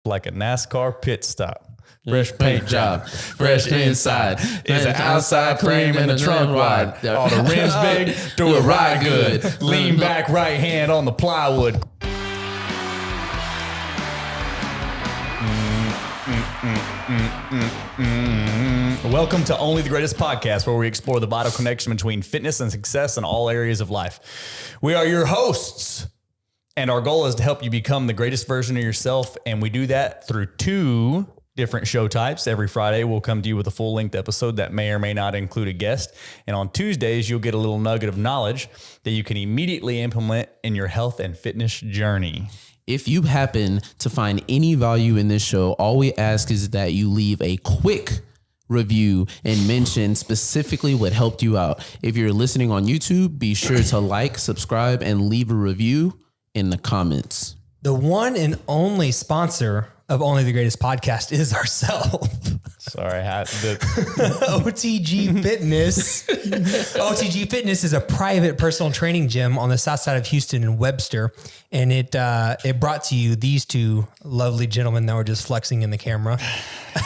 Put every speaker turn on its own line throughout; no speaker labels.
like a NASCAR pit stop. Fresh paint job, fresh inside. Is an outside frame and the trunk wide. All the rims big, do it right good. Lean back, right hand on the plywood. Welcome to Only the Greatest Podcast, where we explore the vital connection between fitness and success in all areas of life. We are your hosts, and our goal is to help you become the greatest version of yourself, and we do that through two different show types. Every Friday, we'll come to you with a full-length episode that may or may not include a guest, and on Tuesdays, you'll get a little nugget of knowledge that you can immediately implement in your health and fitness journey.
If you happen to find any value in this show, all we ask is that you leave a quick review and mention specifically what helped you out. If you're listening on YouTube, be sure to like, subscribe, and leave a review in the comments.
The one and only sponsor of Only the Greatest Podcast is ourselves.
Sorry,
OTG Fitness. OTG Fitness is a private personal training gym on the south side of Houston in Webster. And it brought to you these two lovely gentlemen that were just flexing in the camera.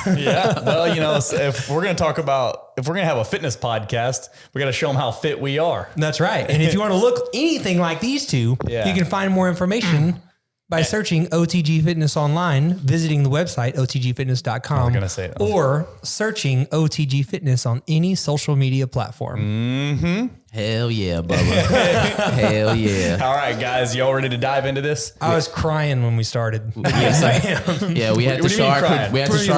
Yeah. Well, you know, if we're going to have a fitness podcast, we got to show them how fit we are.
That's right. And if you want to look anything like these two, you can find more information by searching OTG Fitness online, visiting the website, otgfitness.com, or searching OTG Fitness on any social media platform.
Mm-hmm. Hell yeah, Bubba. Hell yeah.
All right, guys, y'all ready to dive into this?
I was crying when we started. Yes, I am.
Yeah, we had to show our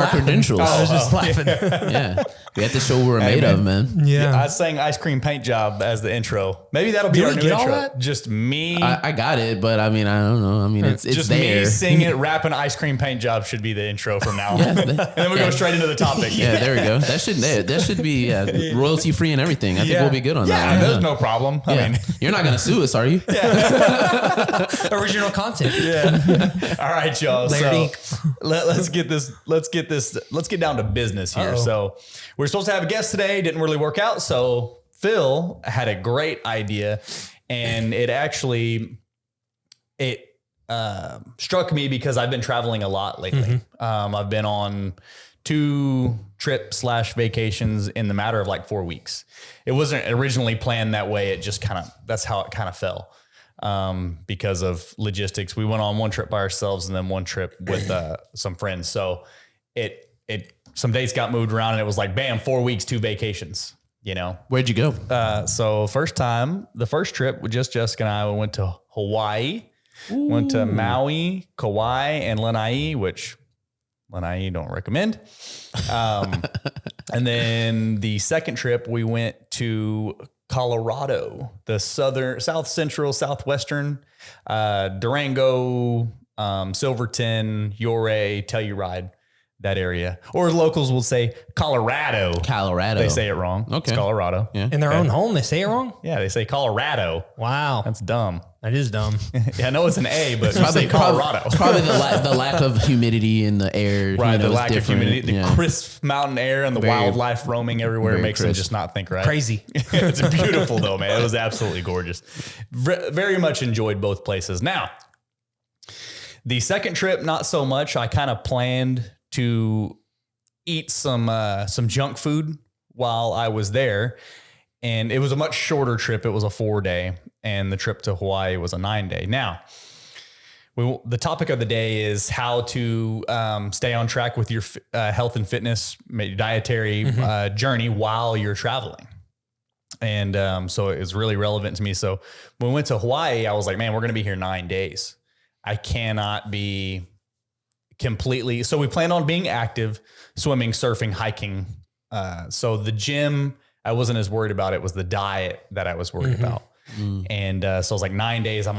credentials.
I was just laughing.
Yeah. We had to show what we're made of, man.
Yeah.
I sang Ice Cream Paint Job as the intro. Maybe that'll be our new intro. Just me.
I got it, but I mean, I don't know. I mean, it's
just
there.
Me singing, rapping Ice Cream Paint Job should be the intro from now on. And then we go straight into the topic.
Yeah, there we go. That should be royalty free and everything. I think we'll be good on that.
There's no problem. I mean,
you're not going to sue us, are you?
Original content.
Yeah. All right, y'all. So let's get down to business here.
Uh-oh.
So we're supposed to have a guest today. Didn't really work out. So Phil had a great idea, and it struck me because I've been traveling a lot lately. Mm-hmm. I've been on 2 trip/vacations in the matter of like 4 weeks. It wasn't originally planned that way. It just that's how it kind of fell because of logistics. We went on 1 trip by ourselves and then 1 trip with some friends. So some dates got moved around and it was like, bam, 4 weeks, 2 vacations, you know?
Where'd you go?
So the first trip with just Jessica and I, we went to Hawaii, went to Maui, Kauai, and Lanai, which Lanai don't recommend. And then the second trip, we went to Colorado, the south central, southwestern, Durango, Silverton, Ouray, Telluride, that area. Or locals will say Colorado. They say it wrong. Okay. It's Colorado.
Yeah. In their own home, they say it wrong?
Yeah, they say Colorado.
Wow.
That's dumb.
That is dumb.
Yeah, I know it's an A, but you say Colorado.
It's probably the lack of humidity in the air.
Right, the lack of humidity, the crisp mountain air and the wildlife roaming everywhere makes them just not think right.
Crazy.
It's beautiful though, man. It was absolutely gorgeous. Very much enjoyed both places. Now, the second trip, not so much. I kind of planned to eat some junk food while I was there. And it was a much shorter trip. It was a 4-day, and the trip to Hawaii was a 9-day. Now, the topic of the day is how to stay on track with your health and fitness, dietary journey while you're traveling. And so it's really relevant to me. So when we went to Hawaii, I was like, man, we're going to be here 9 days. I cannot be completely. So we planned on being active, swimming, surfing, hiking. So the gym, I wasn't as worried about. It was the diet that I was worried about. And so I was like, 9 days, of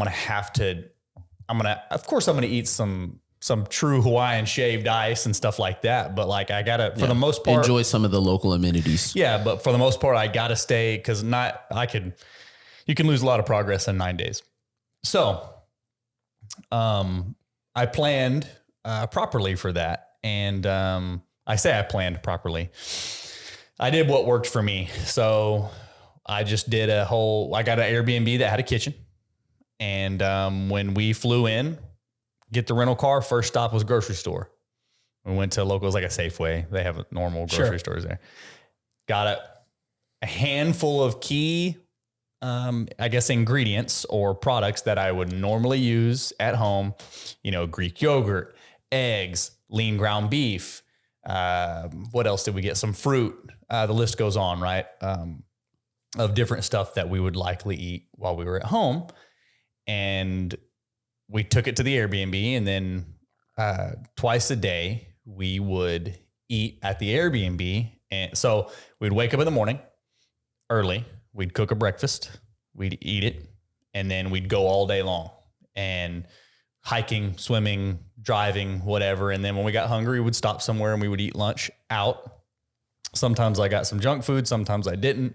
course I'm going to eat some true Hawaiian shaved ice and stuff like that. But like, I gotta, for the most part,
enjoy some of the local amenities.
Yeah. But for the most part, I gotta stay, cause you can lose a lot of progress in 9 days. So, I planned, properly for that. And, I say I planned properly. I did what worked for me. So I just did I got an Airbnb that had a kitchen. And when we flew in, get the rental car, first stop was grocery store. We went to locals like a Safeway. They have normal grocery stores there. Got a handful of key, I guess, ingredients or products that I would normally use at home. You know, Greek yogurt, eggs, lean ground beef. What else did we get? Some fruit. The list goes on, right? Of different stuff that we would likely eat while we were at home. And we took it to the Airbnb, and then twice a day we would eat at the Airbnb. And so we'd wake up in the morning early. We'd cook a breakfast. We'd eat it. And then we'd go all day long and hiking, swimming, driving, whatever. And then when we got hungry, we would stop somewhere and we would eat lunch out. Sometimes I got some junk food. Sometimes I didn't.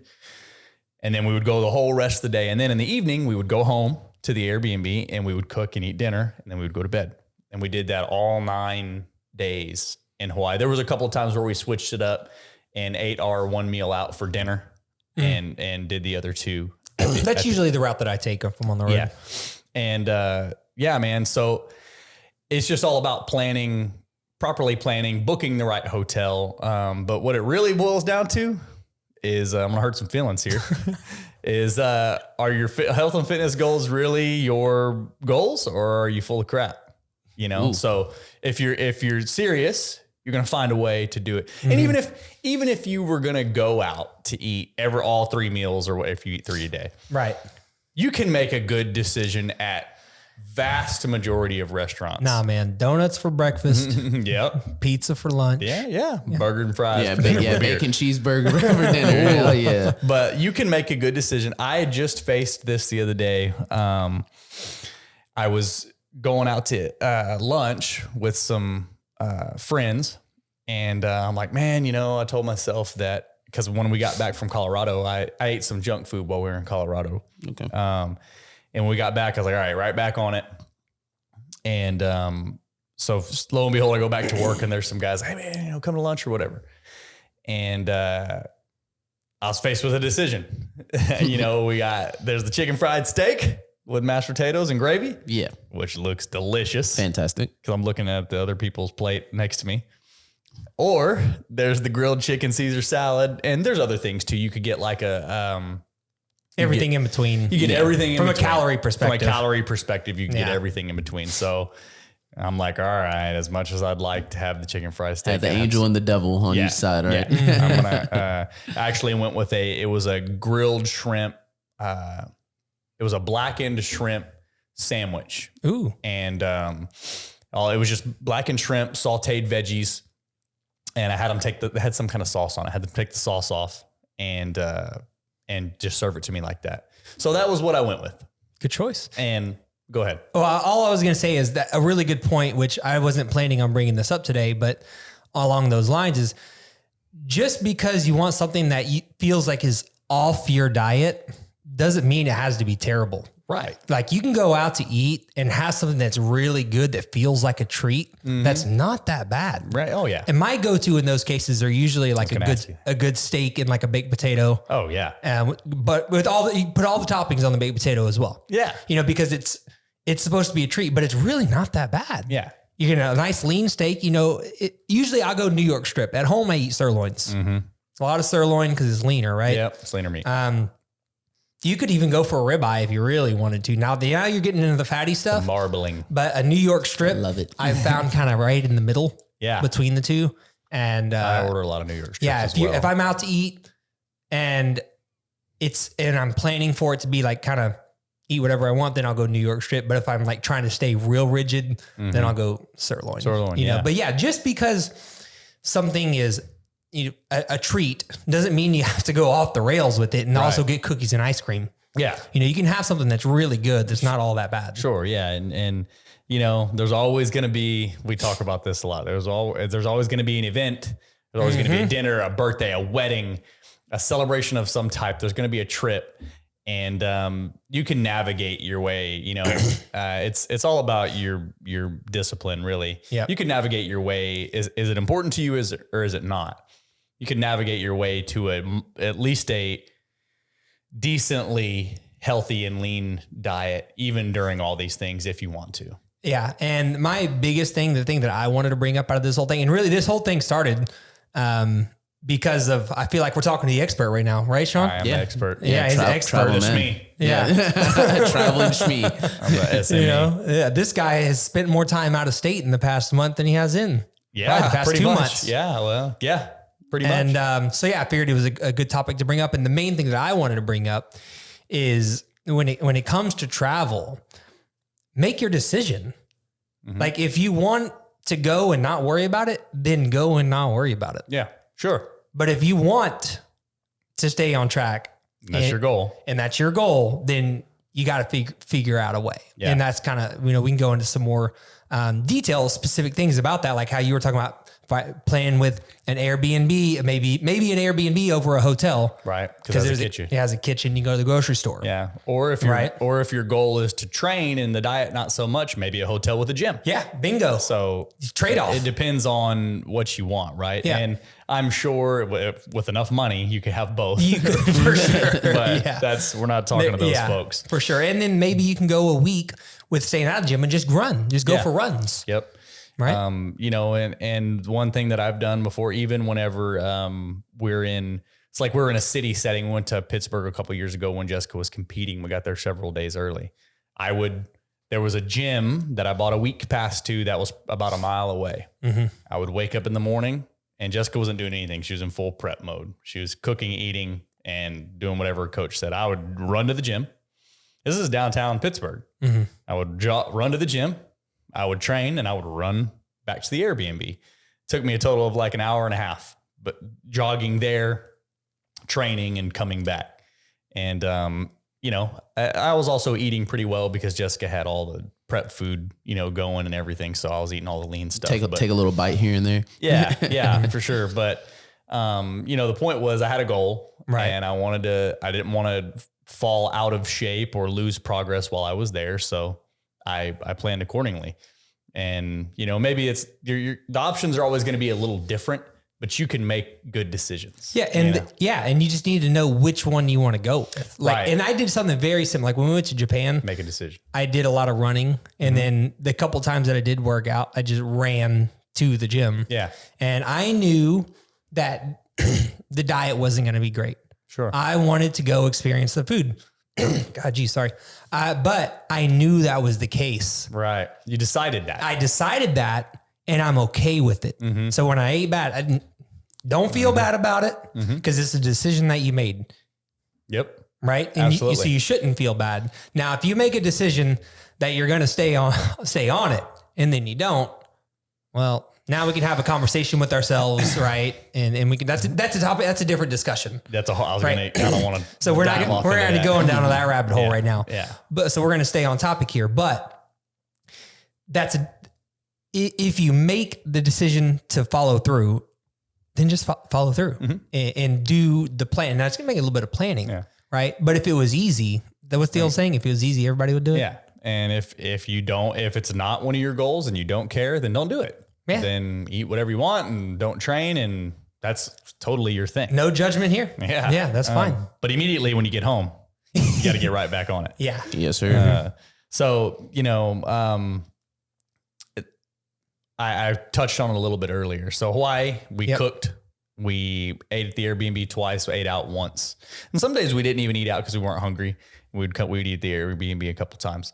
And then we would go the whole rest of the day. And then in the evening, we would go home to the Airbnb and we would cook and eat dinner. And then we would go to bed. And we did that all 9 days in Hawaii. There was a couple of times where we switched it up and ate our one meal out for dinner and did the other 2.
That's usually the route that I take if I'm on the road.
Yeah. And yeah, man. So it's just all about properly planning, booking the right hotel. But what it really boils down to is, I'm going to hurt some feelings here, is are your health and fitness goals really your goals, or are you full of crap? You know? Ooh. So if you're serious, you're going to find a way to do it. Mm-hmm. And even if you were going to go out to eat all 3 meals, or if you eat 3 a day,
right,
you can make a good decision at vast majority of restaurants.
Nah, man, donuts for breakfast.
Yep.
Pizza for lunch.
Yeah. Burger and fries.
Yeah, bacon cheeseburger for dinner. Hell yeah.
But you can make a good decision. I had just faced this the other day. I was going out to lunch with some friends, and I'm like, man, I told myself that, because when we got back from Colorado, I ate some junk food while we were in Colorado.
Okay.
And when we got back, I was like, all right back on it. And so lo and behold, I go back to work, and there's some guys, hey man, come to lunch or whatever. And I was faced with a decision. There's the chicken fried steak with mashed potatoes and gravy.
Yeah.
Which looks delicious.
Fantastic.
Because I'm looking at the other people's plate next to me. Or there's the grilled chicken Caesar salad. And there's other things too. You could get like
everything in between.
You get everything
from
in between.
From a calorie perspective,
you can get everything in between. So I'm like, all right, as much as I'd like to have the chicken fried steak.
Have the angel and the devil on each side, right?
Yeah. I'm gonna actually went with it was a grilled shrimp. It was a blackened shrimp sandwich.
Ooh.
And it was just blackened shrimp, sauteed veggies. And I had them had some kind of sauce on it. I had to take the sauce off and just serve it to me like that. So that was what I went with.
Good choice.
And go ahead.
Well, all I was going to say is that a really good point, which I wasn't planning on bringing this up today, but along those lines, is just because you want something that feels like is off your diet doesn't mean it has to be terrible.
Right.
Like you can go out to eat and have something that's really good that feels like a treat. Mm-hmm. That's not that bad.
Right. Oh yeah.
And my go-to in those cases are usually like a good steak and like a baked potato.
Oh yeah.
But with you put all the toppings on the baked potato as well.
Yeah.
Because it's supposed to be a treat, but it's really not that bad.
Yeah.
You get a nice lean steak. Usually I'll go New York strip. At home I eat sirloins. Mm-hmm. A lot of sirloin because it's leaner, right?
Yep. It's leaner meat.
You could even go for a ribeye if you really wanted to. Now you're getting into the fatty stuff.
The marbling.
But a New York strip,
I love it.
I found kind of right in the middle.
Yeah.
Between the two. And
I order a lot of New York strips.
Yeah. If I'm out to eat and I'm planning for it to be like kind of eat whatever I want, then I'll go New York strip. But if I'm like trying to stay real rigid, then I'll go sirloin. But yeah, just because something is a treat doesn't mean you have to go off the rails with it and also get cookies and ice cream.
Yeah.
You can have something that's really good that's not all that bad.
Sure. Yeah. And there's always going to be, we talk about this a lot. There's always going to be an event. There's always going to be a dinner, a birthday, a wedding, a celebration of some type. There's going to be a trip, and you can navigate your way. It's all about your discipline, really.
Yeah.
You can navigate your way. Is it important to you? Or is it not? You can navigate your way to at least a decently healthy and lean diet, even during all these things, if you want to.
Yeah. And my biggest thing, the thing that I wanted to bring up out of this whole thing, and really this whole thing started because of, I feel like we're talking to the expert right now, right, Shawn?
I am the expert.
Yeah, he's an expert.
Just me.
Yeah.
Traveling schmee.
I'm the SME.
You know, this guy has spent more time out of state in the past month than he has in.
Yeah,
the past
pretty
2
much.
months.
Yeah, well, yeah, pretty much.
And so, yeah, I figured it was a good topic to bring up. And the main thing that I wanted to bring up is when it comes to travel, make your decision. Mm-hmm. Like if you want to go and not worry about it, then go and not worry about it.
Yeah, sure.
But if you want to stay on track,
that's your goal.
And that's your goal, then you got to figure out a way. Yeah. And that's kind of, we can go into some more details, specific things about that, like how you were talking about playing with an Airbnb, maybe an Airbnb over a hotel.
Right. Because
it has a kitchen. You go to the grocery store.
Yeah. Or if your goal is to train and the diet, not so much, maybe a hotel with a gym.
Yeah. Bingo.
So
trade-off.
It depends on what you want. Right.
Yeah.
And I'm sure with enough money, you could have both.
You could, for sure.
But we're not talking to those folks.
For sure. And then maybe you can go a week with staying out of the gym and just run. Just go for runs.
Yep.
Right.
And one thing that I've done before, even whenever we're in a city setting, we went to Pittsburgh a couple of years ago when Jessica was competing. We got there several days early. There was a gym that I bought a week pass to that was about a mile away. Mm-hmm. I would wake up in the morning and Jessica wasn't doing anything. She was in full prep mode. She was cooking, eating, and doing whatever her coach said. I would run to the gym. This is downtown Pittsburgh. Mm-hmm. I would run to the gym. I would train and I would run back to the Airbnb. It took me a total of like an hour and a half, but jogging there, training and coming back. And, I was also eating pretty well because Jessica had all the prep food, going and everything. So I was eating all the lean stuff.
Take a little bite here and there.
Yeah, for sure. But, the point was I had a goal,
right?
And I didn't want to fall out of shape or lose progress while I was there. So I planned accordingly. And, maybe the options are always going to be a little different, but you can make good decisions.
Yeah. And you just need to know which one you want to go with.
Right.
And I did something very similar. Like when we went to Japan,
make a decision.
I did a lot of running. And then the couple times that I did work out, I just ran to the gym.
Yeah.
And I knew that the diet wasn't going to be great.
Sure.
I wanted to go experience the food. God, geez, sorry. But I knew that was the case.
Right. You decided that.
I decided that and I'm okay with it. Mm-hmm. So when I ate bad, I don't feel bad about it because it's a decision that you made.
Yep.
Right. And
absolutely.
So you shouldn't feel bad. Now, if you make a decision that you're going to stay on it and then you don't, well, now we can have a conversation with ourselves, right? And we can. That's a topic. That's a different discussion.
I don't want to.
So we're not going down to that rabbit hole right now.
Yeah.
But so we're going to stay on topic here. But if you make the decision to follow through, then just follow through and do the plan. Now it's going to make a little bit of planning, right? But if it was easy, that was the old saying. If it was easy, everybody would do it.
Yeah. And if it's not one of your goals and you don't care, then don't do it. Yeah. Then eat whatever you want and don't train. And that's totally your thing.
No judgment here.
Yeah.
Yeah. That's fine.
But immediately when you get home, you got to get right back on it.
Yeah.
Yes, sir.
I touched on it a little bit earlier. So Hawaii, we cooked, we ate at the Airbnb twice, we ate out once. And some days we didn't even eat out because we weren't hungry. We'd eat at the Airbnb a couple times.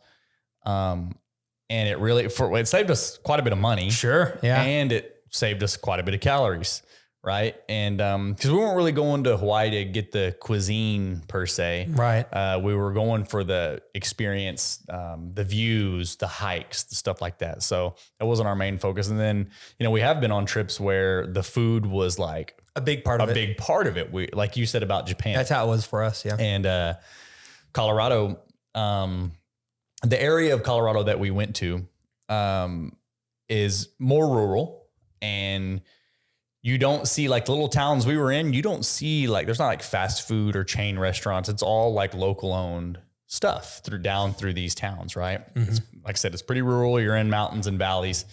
And it saved us quite a bit of money.
Sure. Yeah.
And it saved us quite a bit of calories. Right. And, cause we weren't really going to Hawaii to get the cuisine per se.
Right.
We were going for the experience, the views, the hikes, the stuff like that. So that wasn't our main focus. And then, we have been on trips where the food was like
a big part of it.
We, like you said about Japan.
That's how it was for us. Yeah.
And, Colorado, the area of Colorado that we went to, is more rural, and you don't see like the little towns we were in. You don't see there's not like fast food or chain restaurants. It's all like local owned stuff down through these towns. Right. Mm-hmm. Like I said, it's pretty rural. You're in mountains and valleys.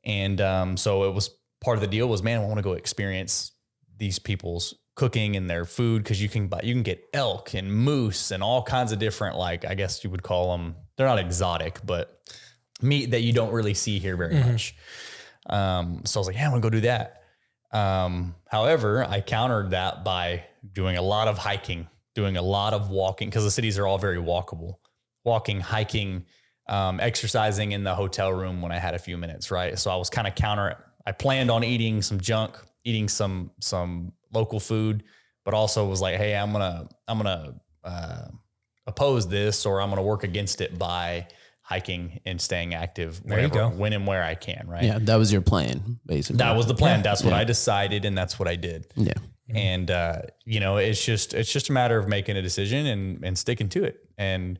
And, so it was part of the deal was, man, I want to go experience these people's cooking and their food. Cause you can get elk and moose and all kinds of different, I guess you would call them, they're not exotic, but meat that you don't really see here very much. So I was like, yeah, I'm gonna go do that. However, I countered that by doing a lot of hiking, doing a lot of walking, because the cities are all very walkable. Walking, hiking, exercising in the hotel room when I had a few minutes, right? So I was kind of I planned on eating some junk, eating some local food, but also was like, hey, I'm gonna oppose this, or I'm gonna work against it by hiking and staying active when and where I can, right?
Yeah, that was your plan, basically.
That was the plan. That's what I decided, and that's what I did.
Yeah.
And it's just a matter of making a decision and sticking to it. And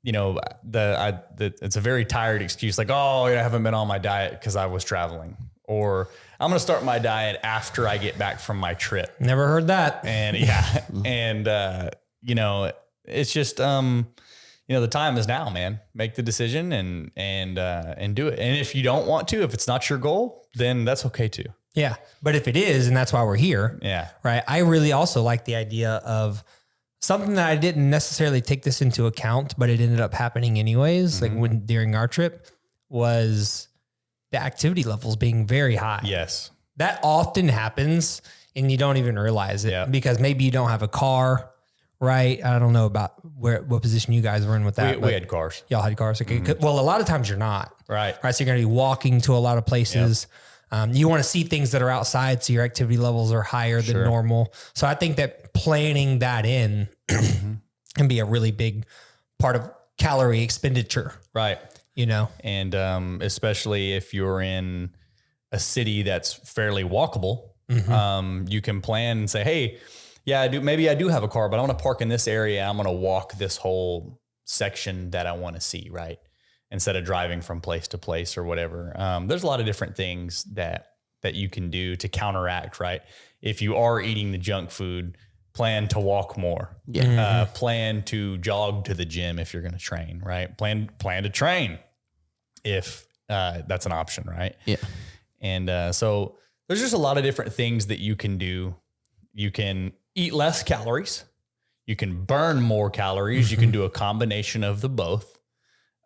it's a very tired excuse, like, oh, I haven't been on my diet because I was traveling, or I'm going to start my diet after I get back from my trip.
Never heard that.
And it's just, the time is now, man. Make the decision and do it. And if you don't want to, if it's not your goal, then that's okay too.
Yeah. But if it is, and that's why we're here.
Yeah.
Right. I really also like the idea of something that I didn't necessarily take this into account, but it ended up happening anyways. Like during our trip, was the activity levels being very high.
Yes.
That often happens and you don't even realize it because maybe you don't have a car. Right. I don't know about what position you guys were in with that.
We had cars.
Y'all had cars. Okay. Well, a lot of times you're not.
Right.
So you're going to be walking to a lot of places. Yep. You want to see things that are outside, so your activity levels are higher than normal. So I think that planning that in can be a really big part of calorie expenditure.
Right. And especially if you're in a city that's fairly walkable, you can plan and say, hey, yeah, maybe I do have a car, but I want to park in this area. I'm going to walk this whole section that I want to see, right? Instead of driving from place to place or whatever. There's a lot of different things that you can do to counteract, right? If you are eating the junk food, plan to walk more. Yeah. Plan to jog to the gym if you're going to train, right? Plan to train if that's an option, right?
Yeah.
And so there's just a lot of different things that you can do. You can eat less calories. You can burn more calories. You can do a combination of the both.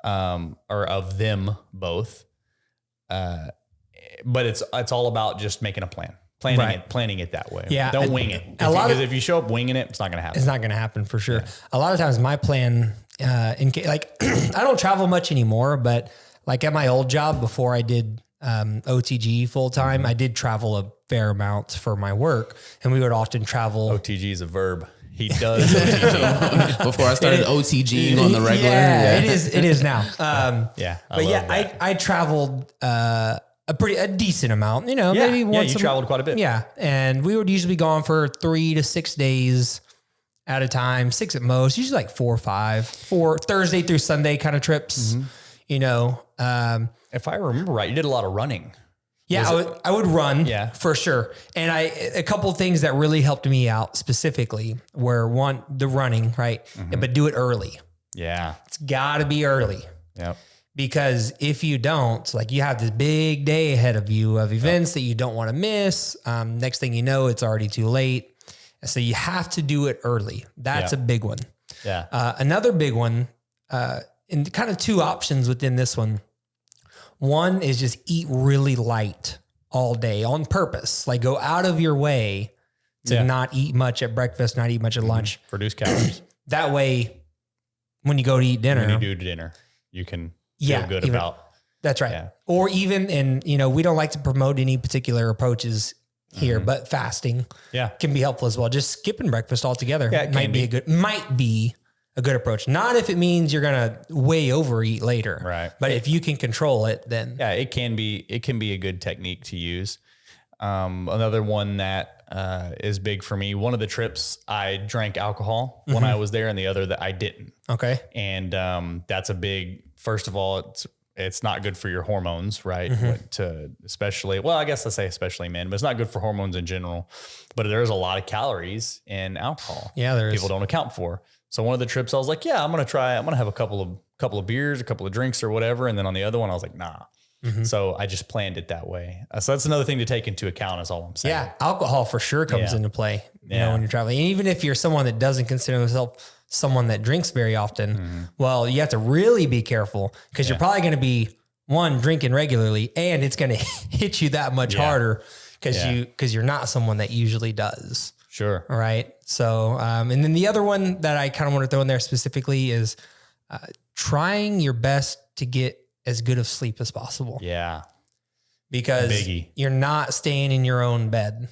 Or of them both. But it's all about just making a plan, planning it that way.
Yeah.
Don't wing it. Because if you show up winging it, it's not going to happen.
It's not going to happen for sure. Yeah. A lot of times my plan, I don't travel much anymore, but like at my old job before I did, OTG full time, I did travel a fair amount for my work, and we would often travel.
OTG is a verb. He does OTG.
Before I started OTGing on the regular.
Yeah, it is now.
I
traveled a decent amount, maybe once.
You traveled quite a bit.
Yeah. And we would usually be gone for 3 to 6 days at a time, 6 at most, usually like 4 or 5, 4 Thursday through Sunday kind of trips,
if I remember right, you did a lot of running.
Yeah, I would run for sure. And a couple of things that really helped me out specifically were one, the running, right? But do it early.
Yeah.
It's gotta be early.
Yep.
Because if you don't, like you have this big day ahead of you of events that you don't want to miss. Next thing you know, it's already too late. So you have to do it early. That's a big one.
Yeah.
Another big one, and kind of 2 options within this one. One is just eat really light all day on purpose. Like go out of your way to not eat much at breakfast, not eat much at lunch.
Reduce calories.
That way, when you go to eat dinner.
When you do dinner, you can feel good about.
That's right. Yeah. Or even, and we don't like to promote any particular approaches here, but fasting can be helpful as well. Just skipping breakfast altogether might be a good approach. Not if it means you're going to way overeat later.
Right.
But if you can control it, then.
Yeah, it can be a good technique to use. Another one that is big for me, one of the trips I drank alcohol when I was there, and the other that I didn't.
Okay.
And that's a big, first of all, it's not good for your hormones, right? Especially men, but it's not good for hormones in general. But there's a lot of calories in alcohol.
Yeah, there is.
People don't account for. So one of the trips I was like, I'm going to have a couple of beers, a couple of drinks or whatever. And then on the other one, I was like, nah. So I just planned it that way. So that's another thing to take into account is all I'm saying.
Yeah. Alcohol for sure comes into play. you know, when you're traveling. And even if you're someone that doesn't consider himself someone that drinks very often, well, you have to really be careful because you're probably going to be drinking regularly, and it's going to hit you that much harder because you're not someone that usually does.
Sure.
All right. So, and then the other one that I kind of want to throw in there specifically is trying your best to get as good of sleep as possible.
Yeah.
Because you're not staying in your own bed,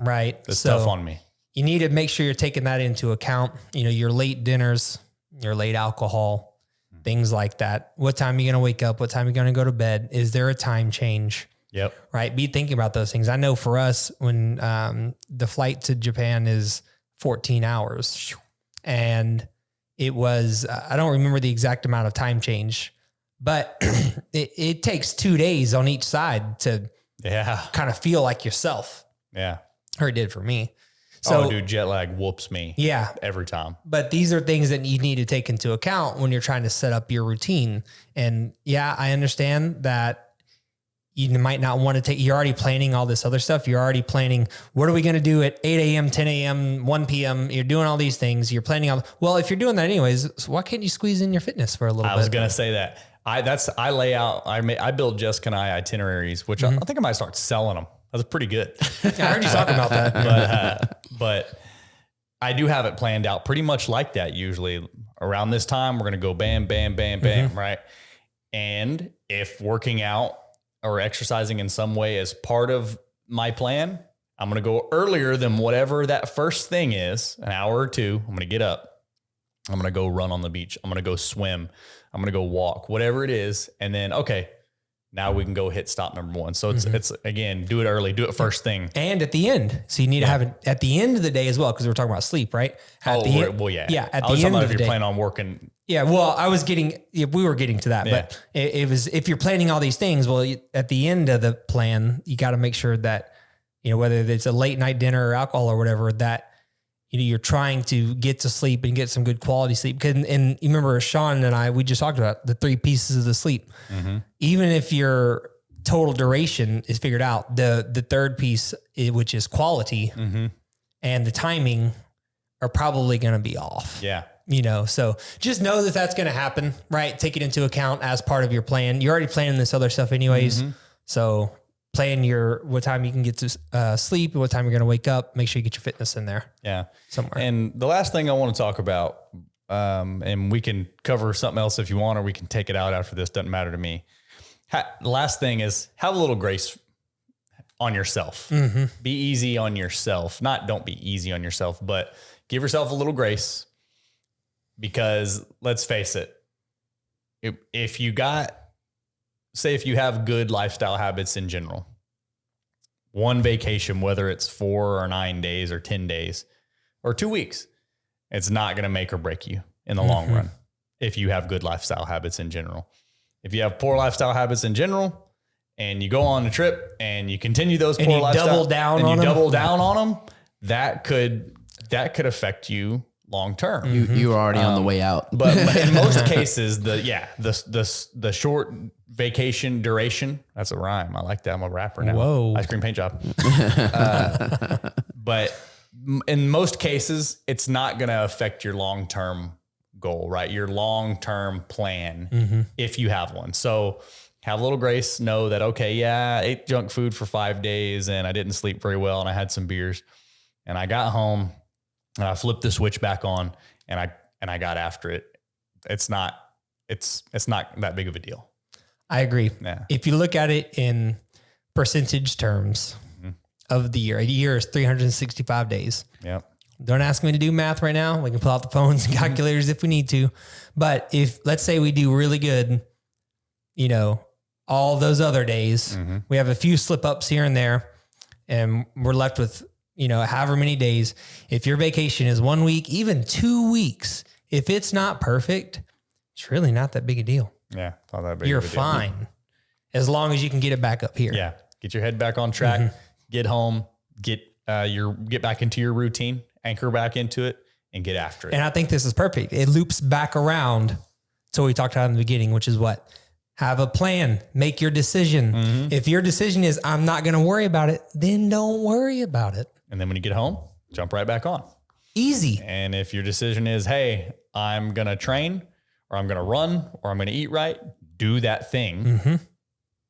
right?
That's tough on me.
You need to make sure you're taking that into account. You know, your late dinners, your late alcohol, things like that. What time are you going to wake up? What time are you going to go to bed? Is there a time change?
Yep.
Right. Be thinking about those things. I know for us, when the flight to Japan is 14 hours and it was, I don't remember the exact amount of time change, but it takes 2 days on each side to kind of feel like yourself.
Yeah.
Or it did for me. So,
dude, jet lag whoops me.
Yeah.
Every time.
But these are things that you need to take into account when you're trying to set up your routine. And yeah, I understand that you might not want to take, you're already planning all this other stuff. You're already planning, what are we going to do at 8 a.m., 10 a.m., 1 p.m. You're doing all these things. You're planning all, well, if you're doing that anyways, why can't you squeeze in your fitness for a little bit?
I was going to say that. I build Jessica and I itineraries, which I think I might start selling them. That's pretty good.
I heard you talking about that.
But I do have it planned out pretty much like that. Usually around this time, we're going to go bam, bam, bam, bam. Right. And if working out or exercising in some way is part of my plan, I'm going to go earlier than whatever that first thing is, an hour or two. I'm going to get up. I'm going to go run on the beach. I'm going to go swim. I'm going to go walk, whatever it is. And then, okay, now we can go hit stop number one. So it's again, do it early, do it first thing.
And at the end. So you need to have it at the end of the day as well. Cause we're talking about sleep, right?
Yeah. At the end of the day. Plan on working.
Yeah. Well, we were getting to that, but it was, if you're planning all these things, well, at the end of the plan, you got to make sure that, you know, whether it's a late night dinner or alcohol or whatever, that, you know, you're trying to get to sleep and get some good quality sleep. And you remember Shawn and I, we just talked about the 3 pieces of the sleep. Even if your total duration is figured out, the third piece, which is quality and the timing, are probably going to be off.
Yeah.
You know, so just know that that's going to happen, right? Take it into account as part of your plan. You're already planning this other stuff anyways. So plan what time you can get to sleep and what time you're going to wake up. Make sure you get your fitness in there.
Yeah.
Somewhere.
And the last thing I want to talk about, and we can cover something else if you want, or we can take it out after this. Doesn't matter to me. The last thing is have a little grace on yourself. Be easy on yourself. Don't be easy on yourself, but give yourself a little grace, because let's face it, if you have good lifestyle habits in general, one vacation, whether it's 4 or 9 days or 10 days or 2 weeks, it's not going to make or break you in the long run. If you have good lifestyle habits in general, if you have poor lifestyle habits in general and you go on a trip and you continue those poor lifestyle
double down on them,
that could affect you long term.
You're already on the way out.
But in most cases, the short vacation duration, that's a rhyme. I like that. I'm a rapper now.
Whoa.
Ice cream paint job. But in most cases, it's not going to affect your long-term goal, right? Your long-term plan, if you have one. So have a little grace, know that, okay, I ate junk food for 5 days and I didn't sleep very well and I had some beers and I got home and I flipped the switch back on and I got after it. It's not that big of a deal.
I agree.
Yeah.
If you look at it in percentage terms of the year, a year is 365 days.
Yep.
Don't ask me to do math right now. We can pull out the phones and calculators if we need to. But if, let's say we do really good, you know, all those other days, we have a few slip ups here and there, and we're left with, you know, however many days. If your vacation is 1 week, even 2 weeks, if it's not perfect, it's really not that big a deal.
Yeah. Not that big.
You're fine as long as you can get it back up here.
Yeah. Get your head back on track, get home, get back into your routine, anchor back into it, and get after it.
And I think this is perfect. It loops back around to what we talked about in the beginning, which is what? Have a plan, make your decision. If your decision is, I'm not going to worry about it, then don't worry about it.
And then when you get home, jump right back on.
Easy.
And if your decision is, hey, I'm going to train or I'm going to run or I'm going to eat right, do that thing.
Mm-hmm.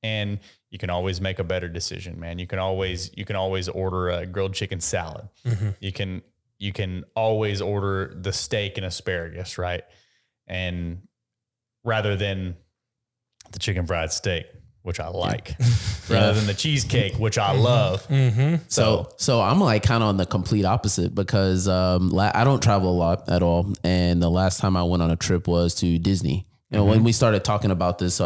And you can always make a better decision, man. You can always order a grilled chicken salad.
Mm-hmm.
You can always order the steak and asparagus, right? And rather than the chicken fried steak, which I like, rather than the cheesecake, which I love.
Mm-hmm. So I'm like kind of on the complete opposite because I don't travel a lot at all. And the last time I went on a trip was to Disney. And when we started talking about this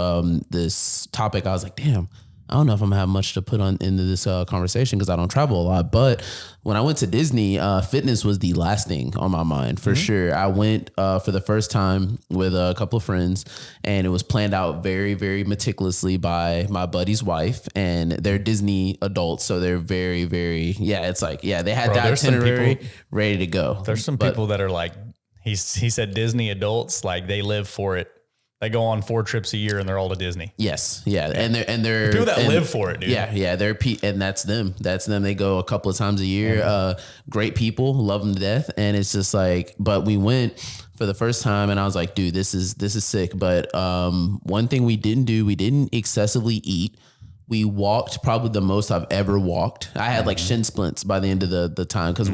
this topic, I was like, damn, I don't know if I'm gonna have much to put on into this conversation because I don't travel a lot. But when I went to Disney, fitness was the last thing on my mind for sure. I went for the first time with a couple of friends, and it was planned out very, very meticulously by my buddy's wife, and they're Disney adults, so they're very, very it's like they had that itinerary ready to go.
There's some people that are like he said Disney adults, like they live for it. They go on 4 trips a year and they're all to Disney.
Yes. Yeah. And they're
people that live for it, dude.
Yeah. And that's them. They go a couple of times a year. Great people, love them to death. And it's just like, but we went for the first time and I was like, dude, this is sick. But one thing we didn't do, we didn't excessively eat. We walked probably the most I've ever walked. I had like shin splints by the end of the time because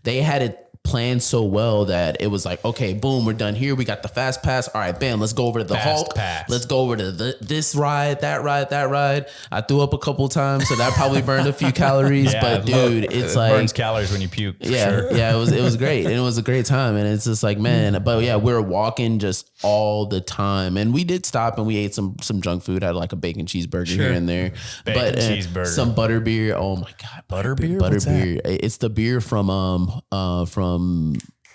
they had it planned so well that it was like, okay, boom, we're done here. We got the fast pass. All right, bam, let's go over to the Hulk.
Pass.
Let's go over to this ride, that ride. I threw up a couple times, so that probably burned a few calories. But dude, it's like
burns calories when you puke.
Sure. Yeah, it was great, and it was a great time. And it's just like, man, but yeah, we were walking just all the time, and we did stop and we ate some junk food. Had like a bacon cheeseburger here and there,
cheeseburger,
some butter beer. Oh my god, butter beer. It's the beer from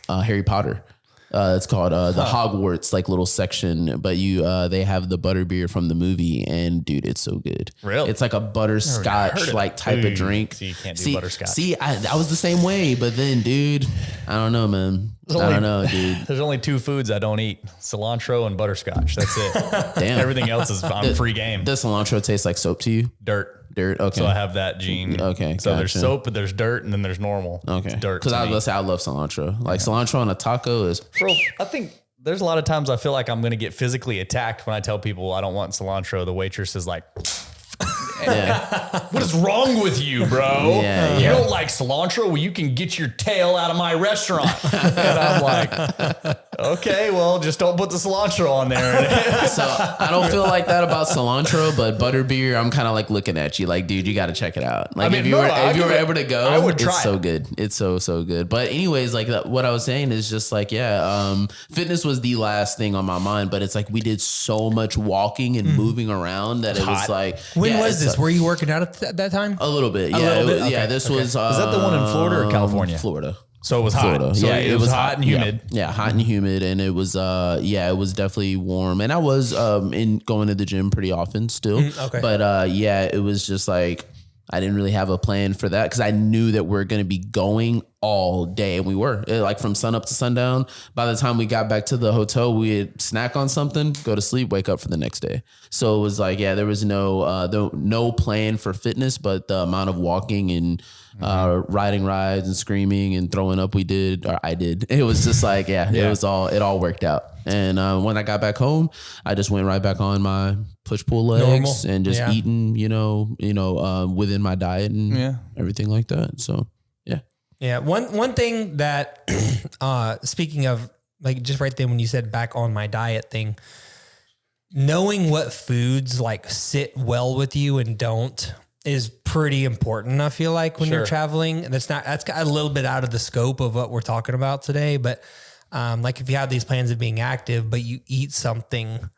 Harry Potter. It's called the Hogwarts like little section, but they have the butter beer from the movie, and dude, it's so good.
Really?
It's like a butterscotch like type of drink.
So you can't do butterscotch.
I was the same way, but then dude, I don't know, man. I don't know, dude.
There's only 2 foods I don't eat: cilantro and butterscotch. That's it.
Damn.
Everything else is on free game.
Does cilantro taste like soap to you?
Dirt.
Okay.
So I have that gene.
Okay.
So there's soap, but there's dirt, and then there's normal.
Okay.
It's dirt.
Because I was gonna say I love cilantro. Like cilantro on a taco is.
Bro, I think there's a lot of times I feel like I'm gonna get physically attacked when I tell people I don't want cilantro. The waitress is like, what is wrong with you, bro?
Yeah,
you don't like cilantro? Well, you can get your tail out of my restaurant. And I'm like, okay, well, just don't put the cilantro on there.
So I don't feel like that about cilantro, but butterbeer, I'm kind of like looking at you like, dude, you got to check it out. Like if you were able to go,
I would try.
It's so good. It's so good. But anyways, like what I was saying is just like, fitness was the last thing on my mind, but it's like we did so much walking and moving around that it was like,
when was this? Were you working out at that time?
A little bit. Yeah. This was.
Was that the one in Florida or California?
Florida.
So it was hot. So it was hot and humid.
Yeah, hot and humid, and it was it was definitely warm. And I was in going to the gym pretty often still.
Okay.
But it was just like I didn't really have a plan for that because I knew that we're going to be going all day, and we were like from sun up to sundown. By the time we got back to the hotel, we'd snack on something, go to sleep, wake up for the next day. So it was like, there was no plan for fitness, but the amount of walking and riding rides and screaming and throwing up I did. It was just like, it all worked out. And when I got back home, I just went right back on my push-pull legs and just eating, within my diet and everything like that. So, yeah.
Yeah. One thing that, speaking of like just right there when you said back on my diet thing, knowing what foods like sit well with you and don't is pretty important. I feel like when you're traveling, and that's got a little bit out of the scope of what we're talking about today. But like if you have these plans of being active, but you eat something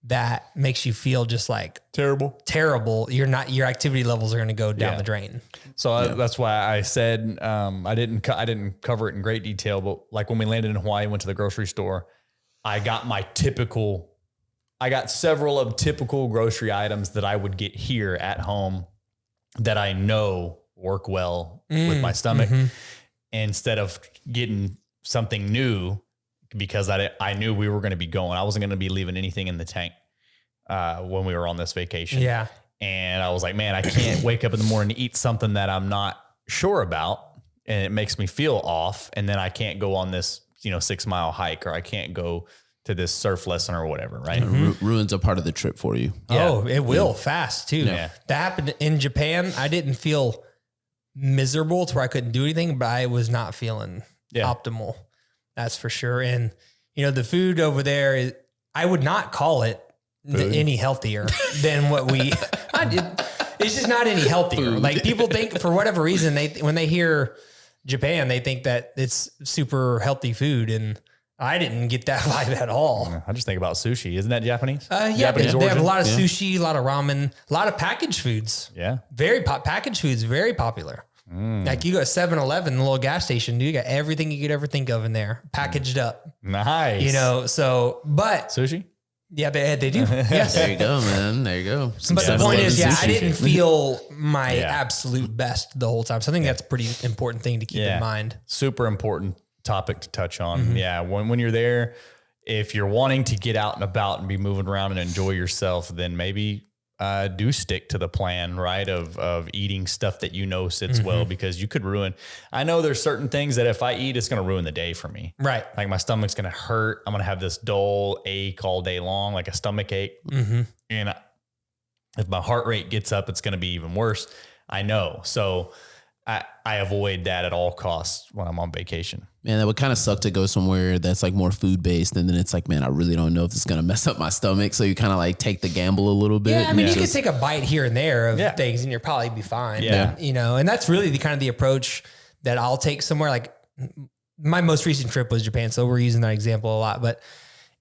that makes you feel just like terrible, your activity levels are going to go down the drain.
So that's why I said, I didn't cover it in great detail, but like when we landed in Hawaii, went to the grocery store, I got several of typical grocery items that I would get here at home that I know work well with my stomach instead of getting something new because I knew we were going to be going. I wasn't going to be leaving anything in the tank when we were on this vacation.
Yeah.
And I was like, man, I can't wake up in the morning to eat something that I'm not sure about. and it makes me feel off. And then I can't go on this, 6-mile hike, or I can't go to this surf lesson or whatever. Right.
Ruins a part of the trip for you.
Yeah. Oh, it will fast too.
Yeah.
That happened in Japan. I didn't feel miserable to where I couldn't do anything, but I was not feeling optimal. That's for sure. And the food over there I would not call it any healthier than what it's just not any healthier. Food. Like people think for whatever reason, when they hear Japan, they think that it's super healthy food. And I didn't get that vibe at all.
I just think about sushi. Isn't that Japanese?
Japanese they have a lot of sushi, a lot of ramen, a lot of packaged foods.
Yeah.
Packaged foods, very popular. Like you go to 7-Eleven, the little gas station, dude, you got everything you could ever think of in there, packaged up.
Nice.
But
sushi?
Yeah, they do. Yes.
There you go, man. There you go.
But the point is, I didn't feel my absolute best the whole time. So I think that's a pretty important thing to keep in mind.
Super important topic to touch on. Yeah. When you're there, if you're wanting to get out and about and be moving around and enjoy yourself, then maybe do stick to the plan, right? Of eating stuff that sits well, because you could ruin. I know there's certain things that if I eat, it's going to ruin the day for me.
Right.
Like my stomach's going to hurt. I'm going to have this dull ache all day long, like a stomach ache. And if my heart rate gets up, it's going to be even worse. I know. So I avoid that at all costs when I'm on vacation.
Man, that would kind of suck to go somewhere that's like more food based, and then it's like, man, I really don't know if this is gonna mess up my stomach. So you kind of like take the gamble a little bit.
Yeah, I mean, you could take a bite here and there of things, and you'll probably be fine.
Yeah,
and that's really the approach that I'll take somewhere. Like my most recent trip was Japan, so we're using that example a lot. But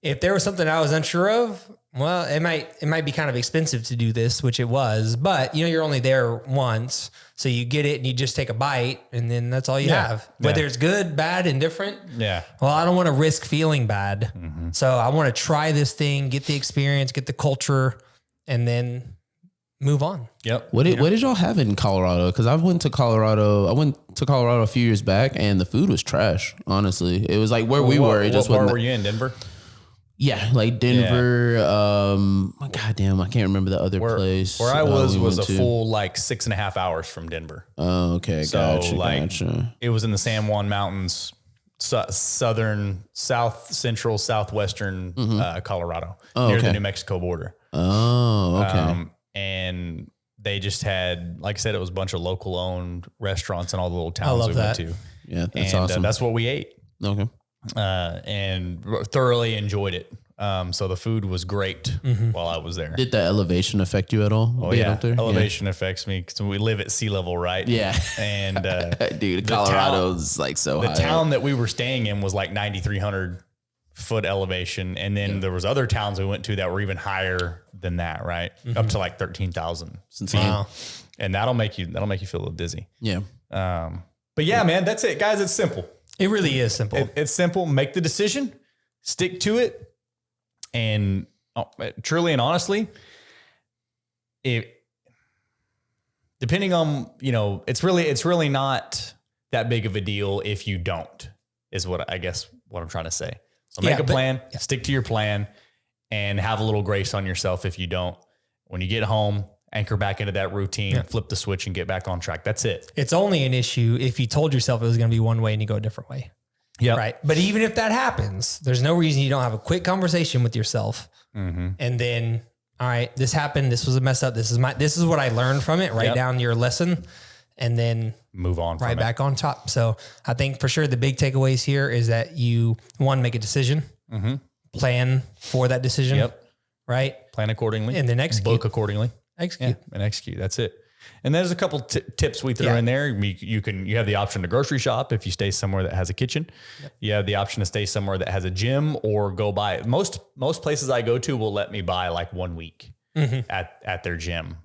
if there was something I was unsure of, well, it might be kind of expensive to do this, which it was, but you're only there once. So you get it and you just take a bite and then that's all you have. Whether it's good, bad, indifferent.
Yeah.
Well, I don't want to risk feeling bad. So I want to try this thing, get the experience, get the culture, and then move on.
Yep.
What did y'all have in Colorado? Because I went to Colorado a few years back and the food was trash. Honestly, it was like where we were. It just
what part were you in? Denver?
Yeah, like Denver. Goddamn, I can't remember the other place.
Where I was a full 6.5 hours from Denver.
Oh, okay.
So gotcha. It was in the San Juan Mountains, southern, central, southwestern Colorado, near the New Mexico border.
Oh, okay.
And they just had, like I said, it was a bunch of local owned restaurants in all the little towns we went to.
Yeah, that's awesome.
That's what we ate.
Okay.
And thoroughly enjoyed it. So the food was great while I was there.
Did the elevation affect you at all?
Oh yeah, elevation affects me because we live at sea level, right?
Yeah,
and
dude, Colorado's so high.
The town that we were staying in was like 9,300 foot elevation, and then there was other towns we went to that were even higher than that, right? Up to like 13,000 feet. Wow. And that'll make you feel a little dizzy.
Yeah.
But yeah, man, that's it, guys. It's simple.
It really is simple.
It's simple. Make the decision, stick to it. And truly and honestly, depending on, it's really not that big of a deal if you don't, is what I'm trying to say. So make a plan, stick to your plan, and have a little grace on yourself if you don't. When you get home, anchor back into that routine, flip the switch and get back on track. That's it.
It's only an issue if you told yourself it was going to be one way and you go a different way.
Yeah.
Right. But even if that happens, there's no reason you don't have a quick conversation with yourself. And then, all right, this happened. This was a mess up. This is what I learned from it. Write down your lesson and then
move on
right back on top. So I think for sure the big takeaways here is that you, one, make a decision, plan for that decision. Right.
Plan accordingly.
And then execute.
Book accordingly.
Execute.
And execute. That's it. And there's a couple tips we threw in there. You have the option to grocery shop if you stay somewhere that has a kitchen. You have the option to stay somewhere that has a gym or go buy it. Most places I go to will let me buy like 1 week at their gym.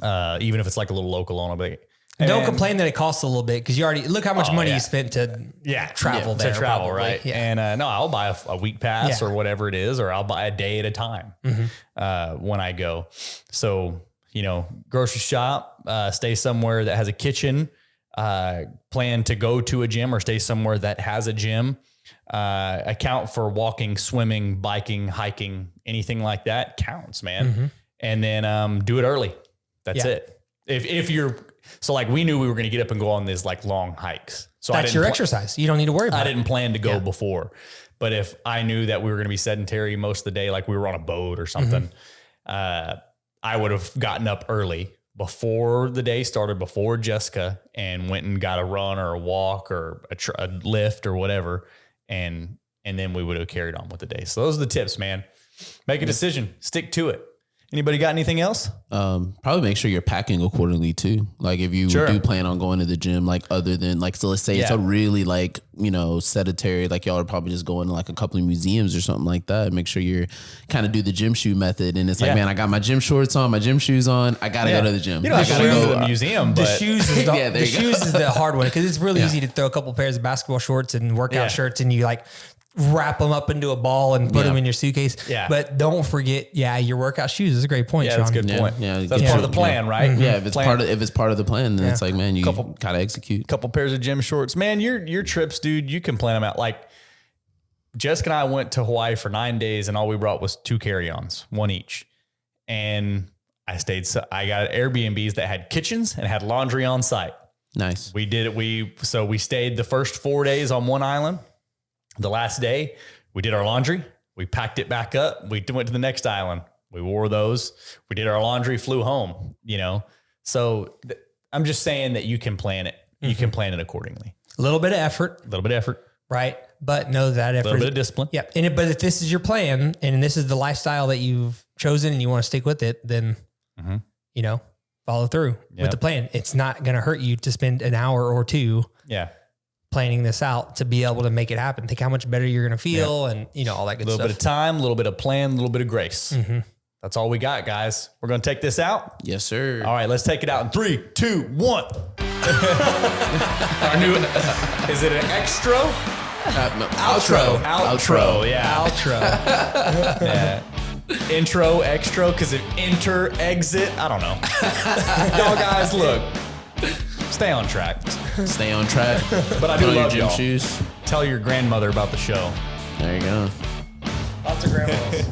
Even if it's like a little local owner.
Don't complain that it costs a little bit because you already look how much money you spent to travel there.
To travel, probably. Right? Yeah. And I'll buy a week pass or whatever it is, or I'll buy a day at a time when I go. So, grocery shop, stay somewhere that has a kitchen, plan to go to a gym or stay somewhere that has a gym, account for walking, swimming, biking, hiking, anything like that counts, man. And then do it early. That's it. If you're So like we knew we were going to get up and go on these like long hikes. So
that's your exercise. You don't need to worry about it.
I didn't plan to go before, but if I knew that we were going to be sedentary most of the day, like we were on a boat or something, I would have gotten up early before the day started, before Jessica, and went and got a run or a walk or a lift or whatever. And then we would have carried on with the day. So those are the tips, man. Make a decision, stick to it. Anybody got anything else?
Probably make sure you're packing accordingly too. Like if you do plan on going to the gym, like other than like, so let's say it's a really like, you know, sedentary, like y'all are probably just going to like a couple of museums or something like that. Make sure you're kind of do the gym shoe method. And it's like, man, I got my gym shorts on, my gym shoes on. I got to go to the gym.
You don't have to go to the museum,
the
but
shoes is the shoes is the hard one because it's really easy to throw a couple pairs of basketball shorts and workout shirts and you like wrap them up into a ball and put them in your suitcase. Yeah. But don't forget, your workout shoes is a great point, Shawn.
That's a good point. Yeah. That's part of the plan, right?
Mm-hmm. Yeah. If it's part of the plan, then it's like, man, you gotta execute.
Couple pairs of gym shorts. Man, your trips, dude, you can plan them out. Like Jessica and I went to Hawaii for 9 days and all we brought was 2 carry-ons, one each. And I got Airbnbs that had kitchens and had laundry on site.
Nice.
We did it. We stayed the first 4 days on one island. The last day, we did our laundry. We packed it back up. We went to the next island. We wore those. We did our laundry, flew home, you know? So I'm just saying that you can plan it. You can plan it accordingly.
A little bit of effort. Right. But know that effort.
A little bit of discipline.
Yeah. But if this is your plan and this is the lifestyle that you've chosen and you want to stick with it, then, you know, follow through with the plan. It's not going to hurt you to spend an hour or two.
Yeah.
Planning this out to be able to make it happen. Think how much better you're going to feel and, you know, all that good stuff.
A little bit of time, a little bit of plan, a little bit of grace. That's all we got, guys. We're going to take this out.
Yes, sir.
All right, let's take it out in 3, 2, 1. Our new, is it an extra?
Outro.
Yeah.
Outro.
Yeah. Intro, extra, because it enter, exit. I don't know. Y'all guys, look. Stay on track.
Stay on track.
But I do love
gym
y'all.
shoes.
Tell your grandmother about the show.
There you go.
Lots of grandmas.